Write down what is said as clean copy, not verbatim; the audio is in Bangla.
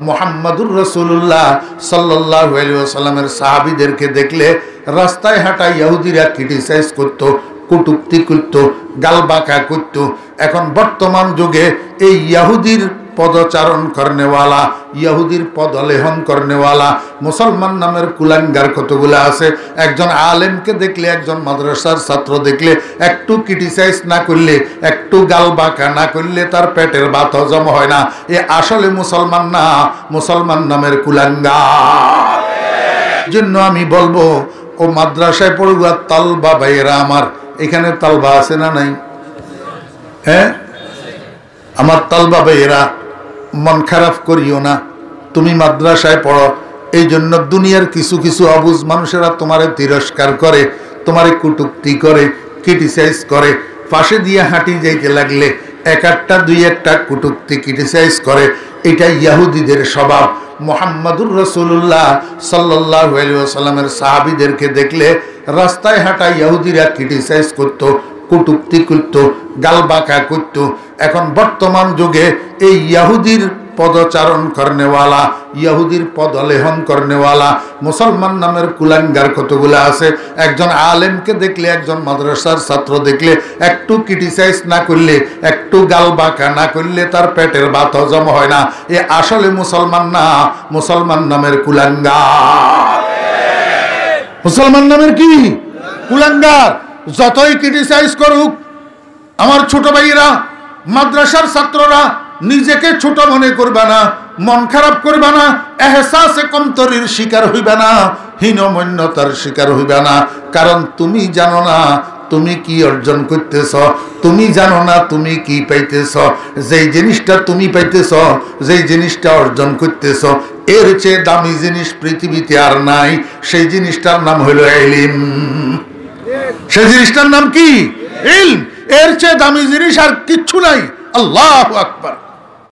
মুহাম্মাদুর রাসূলুল্লাহ সাল্লাল্লাহু আলাইহি ওয়াসাল্লামের সাহাবীদেরকে দেখলে রাস্তায় হাঁটা ইহুদিরা ক্রিটিসাইজ করত, কটূক্তি করত, গালবাঁকা করত। এখন বর্তমান যুগে এই ইহুদির পদচারণ করনেওয়ালা, ইহুদির পদলেহন করনেওয়ালা মুসলমান নামের কুলাঙ্গার কতগুলো আছে। একজন আলেমকে দেখলে, একজন মাদ্রাসার ছাত্র দেখলে একটু ক্রিটিসাইজ না করলে, একটু গালবাঁকা না করলে তার পেটের ভাত হজম হয় না। এ আসলে মুসলমান না, মুসলমান নামের কুলাঙ্গার। জন্য আমি বলবো, ও মাদ্রাসায় পড়ুয়া তালবা ভাইয়েরা আমার, এখানে তালবা আছে না নাই? হ্যাঁ, আমার তালবা ভাইয়েরা, মন খারাপ করিও না। তুমি মাদ্রাসায় পড়ো, এই জন্য দুনিয়ার কিছু কিছু অবুঝ মানুষেরা তোমারে তিরস্কার করে, তোমারে কটূক্তি করে, ক্রিটিসাইজ করে। পাশে দিয়ে হাঁটি যাইতে লাগলে এক একটা দুই একটা কটূক্তি ক্রিটিসাইজ করে। এটা ইহুদিদের স্বভাব। মুহাম্মাদুর রাসূলুল্লাহ সাল্লাল্লাহু আলাইহি ওয়াসাল্লামের সাহাবীদেরকে দেখলে রাস্তায় হাঁটা ইহুদিরা ক্রিটিসাইজ করত, কটূক্তি করত, গালবাঁকা করত। এখন বর্তমান যুগে এই ইহুদির পদচারণ করনেওয়ালা, ইহুদির পদলেহন করনেওয়ালা মুসলমান নামের কুলাঙ্গার কতগুলো আছে। একজন আলেমকে দেখলে, একজন মাদ্রাসার ছাত্র দেখলে একটু ক্রিটিসাইজ না করলে, একটু গালবাঁকা না করলে তার পেটের ভাত হজম হয় না। এ আসলে মুসলমান না, মুসলমান নামের কুলাঙ্গার। মুসলমান নামের কি কুলাঙ্গার? যতই ক্রিটিসাইজ করুক আমার ছোট ভাইয়েরা, মাদ্রাসার ছাত্ররা, নিজেকে ছোট মনে করবে না, মন খারাপ করবে না, এহসাসে কমতরির শিকার হইবে না, হীনমন্যতার শিকার হইবে না। কারণ তুমি জানো না তুমি কি অর্জন করতেছ, তুমি জানো না তুমি কি পাইতেছ। যেই জিনিসটা তুমি পাইতেছ, যেই জিনিসটা অর্জন করতেছ, এর চেয়ে দামি জিনিস পৃথিবীতে আর নাই। সেই জিনিসটার নাম হলো ইলম। সেই জিনিসটার নাম কি? ইলম। এর চেয়ে দামি জিনিস আর কিচ্ছু নাই। আল্লাহু আকবার।